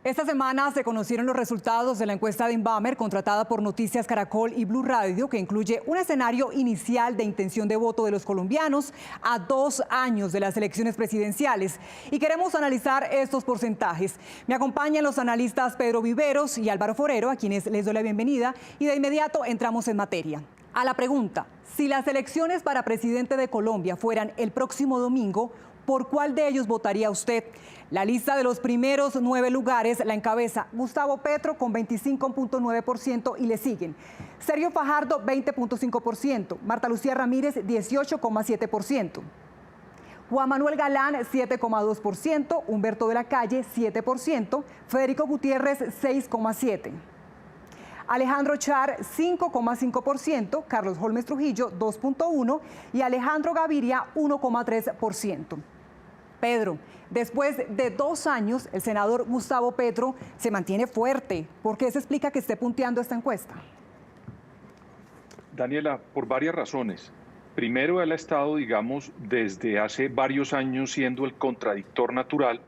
Esta semana se conocieron los resultados de la encuesta de Inbamer contratada por Noticias Caracol y Blue Radio, que incluye un escenario inicial de intención de voto de los colombianos a 2 años de las elecciones presidenciales. Y queremos analizar estos porcentajes. Me acompañan los analistas Pedro Viveros y Álvaro Forero, a quienes les doy la bienvenida, y de inmediato entramos en materia. A la pregunta, si las elecciones para presidente de Colombia fueran el próximo domingo, ¿por cuál de ellos votaría usted? La lista de los primeros 9 lugares la encabeza Gustavo Petro con 25.9% y le siguen Sergio Fajardo 20.5%, Marta Lucía Ramírez 18.7%, Juan Manuel Galán 7.2%, Humberto de la Calle 7%, Federico Gutiérrez 6.7%. Alejandro Char 5.5%, Carlos Holmes Trujillo 2.1% y Alejandro Gaviria 1.3%. Pedro, después de 2 años, el senador Gustavo Petro se mantiene fuerte. ¿Por qué se explica que esté punteando esta encuesta? Daniela, por varias razones. Primero, él ha estado, digamos, desde hace varios años siendo el contradictor natural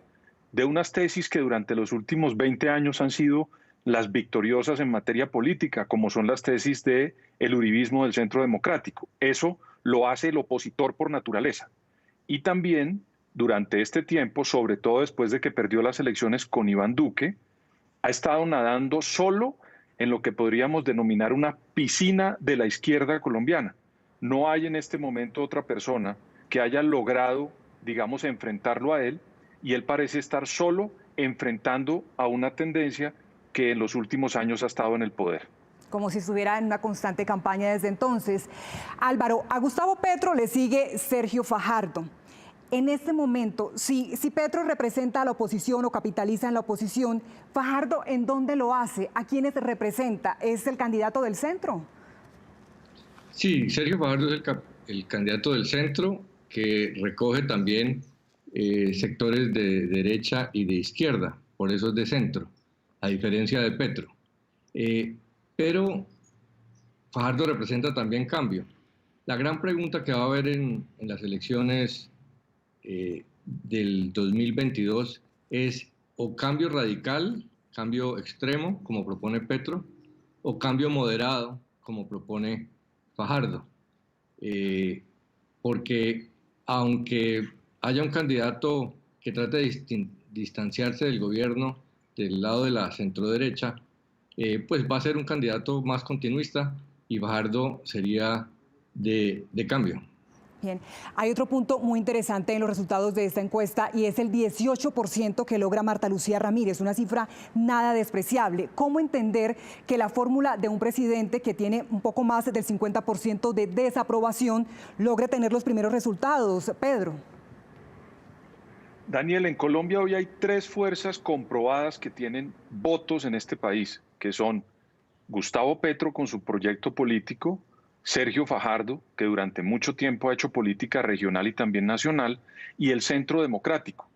de unas tesis que durante los últimos 20 años han sido las victoriosas en materia política, como son las tesis del uribismo del Centro Democrático. Eso lo hace el opositor por naturaleza. Y también, durante este tiempo, sobre todo después de que perdió las elecciones con Iván Duque, ha estado nadando solo en lo que podríamos denominar una piscina de la izquierda colombiana. No hay en este momento otra persona que haya logrado, digamos, enfrentarlo a él, y él parece estar solo enfrentando a una tendencia que en los últimos años ha estado en el poder. Como si estuviera en una constante campaña desde entonces. Álvaro, a Gustavo Petro le sigue Sergio Fajardo. En este momento, si Petro representa a la oposición o capitaliza en la oposición, ¿Fajardo en dónde lo hace? ¿A quiénes representa? ¿Es el candidato del centro? Sí, Sergio Fajardo es el candidato del centro, que recoge también sectores de derecha y de izquierda, por eso es de centro, a diferencia de Petro. Pero Fajardo representa también cambio. La gran pregunta que va a haber en las elecciones del 2022 es o cambio radical, cambio extremo, como propone Petro, o cambio moderado, como propone Fajardo. Porque aunque haya un candidato que trate de distanciarse del gobierno del lado de la centroderecha, pues va a ser un candidato más continuista y Fajardo sería de cambio. Bien, hay otro punto muy interesante en los resultados de esta encuesta y es el 18% que logra Marta Lucía Ramírez, una cifra nada despreciable. ¿Cómo entender que la fórmula de un presidente que tiene un poco más del 50% de desaprobación logre tener los primeros resultados, Pedro? Daniel, en Colombia hoy hay 3 fuerzas comprobadas que tienen votos en este país, que son Gustavo Petro con su proyecto político, Sergio Fajardo, que durante mucho tiempo ha hecho política regional y también nacional, y el Centro Democrático.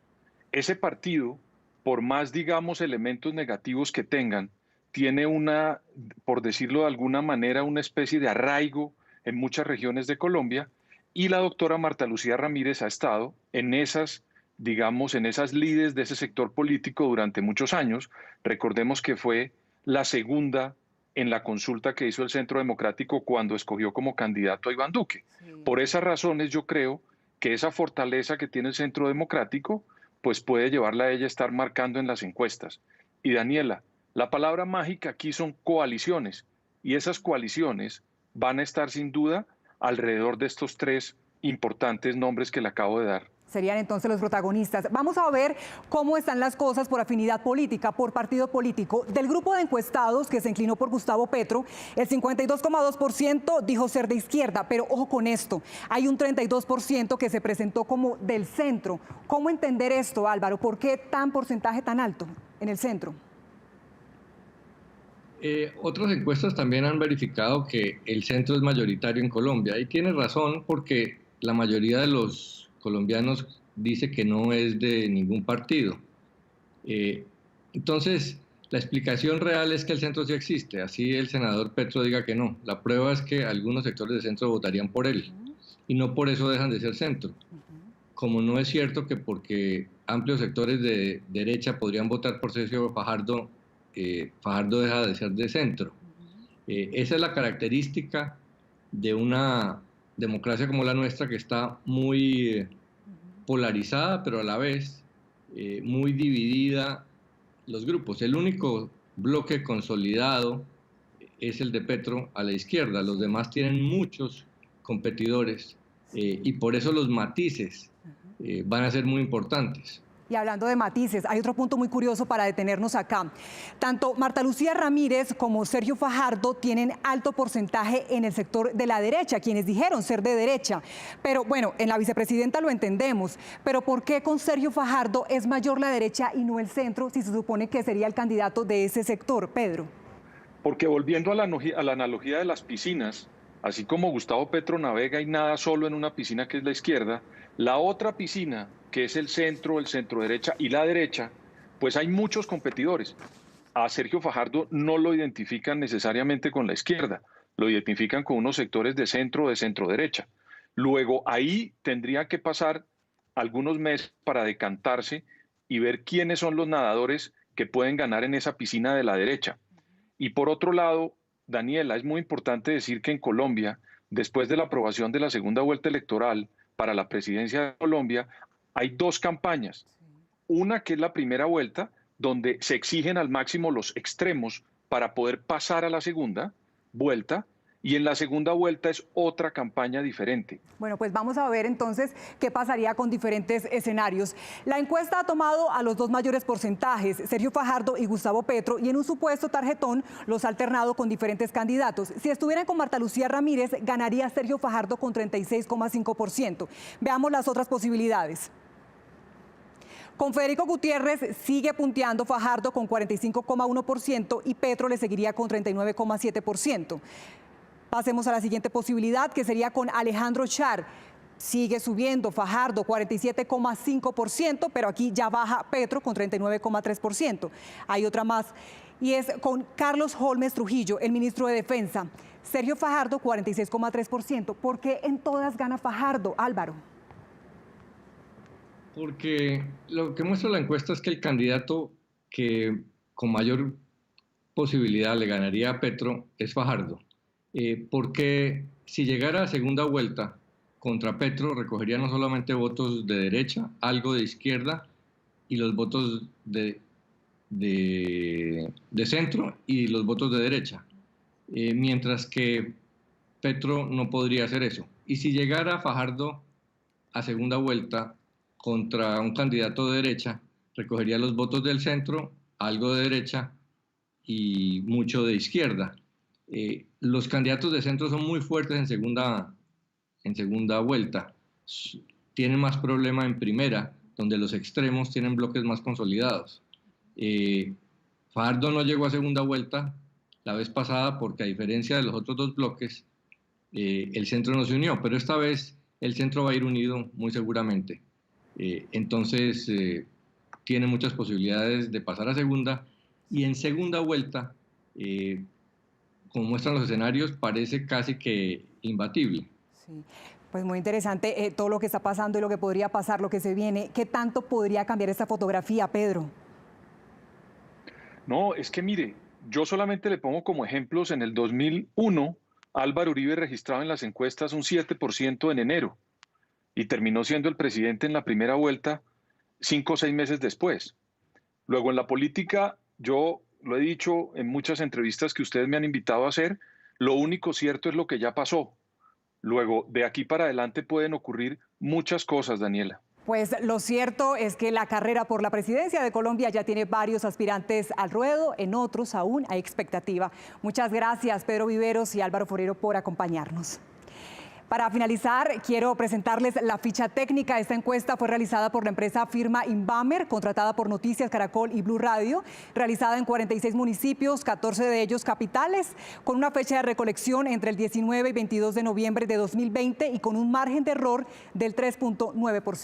Ese partido, por más, digamos, elementos negativos que tengan, tiene una, por decirlo de alguna manera, una especie de arraigo en muchas regiones de Colombia, y la doctora Marta Lucía Ramírez ha estado en esas, digamos, en esas lides de ese sector político durante muchos años. Recordemos que fue la segunda en la consulta que hizo el Centro Democrático cuando escogió como candidato a Iván Duque. Sí. Por esas razones yo creo que esa fortaleza que tiene el Centro Democrático pues puede llevarla a ella a estar marcando en las encuestas. Y Daniela, la palabra mágica aquí son coaliciones, y esas coaliciones van a estar sin duda alrededor de estos 3 importantes nombres que le acabo de dar. Serían entonces los protagonistas. Vamos a ver cómo están las cosas por afinidad política, por partido político. Del grupo de encuestados que se inclinó por Gustavo Petro, el 52.2% dijo ser de izquierda, pero ojo con esto, hay un 32% que se presentó como del centro. ¿Cómo entender esto, Álvaro? ¿Por qué tan porcentaje tan alto en el centro? Otras encuestas también han verificado que el centro es mayoritario en Colombia, y tiene razón porque la mayoría de los colombianos dice que no es de ningún partido. Entonces, la explicación real es que el centro sí existe, así el senador Petro diga que no. La prueba es que algunos sectores del centro votarían por él, y no por eso dejan de ser centro. Como no es cierto que porque amplios sectores de derecha podrían votar por Sergio Fajardo, Fajardo deja de ser de centro. Esa es la característica de una democracia como la nuestra, que está muy polarizada, pero a la vez muy dividida los grupos. El único bloque consolidado es el de Petro a la izquierda. Los demás tienen muchos competidores y por eso los matices van a ser muy importantes. Y hablando de matices, hay otro punto muy curioso para detenernos acá. Tanto Marta Lucía Ramírez como Sergio Fajardo tienen alto porcentaje en el sector de la derecha, quienes dijeron ser de derecha. Pero bueno, en la vicepresidenta lo entendemos. Pero ¿por qué con Sergio Fajardo es mayor la derecha y no el centro, si se supone que sería el candidato de ese sector, Pedro? Porque volviendo a la analogía de las piscinas, así como Gustavo Petro navega y nada solo en una piscina que es la izquierda, la otra piscina, que es el centro derecha y la derecha, pues hay muchos competidores. A Sergio Fajardo no lo identifican necesariamente con la izquierda, lo identifican con unos sectores de centro derecha. Luego ahí tendría que pasar algunos meses para decantarse y ver quiénes son los nadadores que pueden ganar en esa piscina de la derecha. Y por otro lado, Daniela, es muy importante decir que en Colombia, después de la aprobación de la segunda vuelta electoral para la presidencia de Colombia, hay dos campañas. Una que es la primera vuelta, donde se exigen al máximo los extremos para poder pasar a la segunda vuelta, y en la segunda vuelta es otra campaña diferente. Bueno, pues vamos a ver entonces qué pasaría con diferentes escenarios. La encuesta ha tomado a los dos mayores porcentajes, Sergio Fajardo y Gustavo Petro, y en un supuesto tarjetón los ha alternado con diferentes candidatos. Si estuvieran con Marta Lucía Ramírez, ganaría Sergio Fajardo con 36,5%. Veamos las otras posibilidades. Con Federico Gutiérrez sigue punteando Fajardo con 45,1% y Petro le seguiría con 39,7%. Pasemos a la siguiente posibilidad, que sería con Alejandro Char. Sigue subiendo Fajardo, 47,5%, pero aquí ya baja Petro con 39,3%. Hay otra más, y es con Carlos Holmes Trujillo, el ministro de Defensa. Sergio Fajardo, 46,3%. ¿Por qué en todas gana Fajardo, Álvaro? Porque lo que muestra la encuesta es que el candidato que con mayor posibilidad le ganaría a Petro es Fajardo. Porque si llegara a segunda vuelta contra Petro, recogería no solamente votos de derecha, algo de izquierda y los votos de centro y los votos de derecha, mientras que Petro no podría hacer eso. Y si llegara Fajardo a segunda vuelta contra un candidato de derecha, recogería los votos del centro, algo de derecha y mucho de izquierda. Los candidatos de centro son muy fuertes en segunda vuelta. Tienen más problema en primera, donde los extremos tienen bloques más consolidados. Fajardo no llegó a segunda vuelta la vez pasada porque, a diferencia de los otros dos bloques, el centro no se unió, pero esta vez el centro va a ir unido muy seguramente. Entonces tiene muchas posibilidades de pasar a segunda, y en segunda vuelta, como muestran los escenarios, parece casi que imbatible. Sí, pues muy interesante todo lo que está pasando y lo que podría pasar, lo que se viene. ¿Qué tanto podría cambiar esta fotografía, Pedro? No, es que mire, yo solamente le pongo como ejemplos: en el 2001, Álvaro Uribe registraba en las encuestas un 7% en enero y terminó siendo el presidente en la primera vuelta 5 o 6 meses después. Luego, en la política, yo lo he dicho en muchas entrevistas que ustedes me han invitado a hacer, lo único cierto es lo que ya pasó. Luego, de aquí para adelante pueden ocurrir muchas cosas, Daniela. Pues lo cierto es que la carrera por la presidencia de Colombia ya tiene varios aspirantes al ruedo, en otros aún hay expectativa. Muchas gracias, Pedro Viveros y Álvaro Forero, por acompañarnos. Para finalizar, quiero presentarles la ficha técnica. Esta encuesta fue realizada por la empresa firma Inbamer, contratada por Noticias Caracol y Blue Radio, realizada en 46 municipios, 14 de ellos capitales, con una fecha de recolección entre el 19 y 22 de noviembre de 2020 y con un margen de error del 3,9%.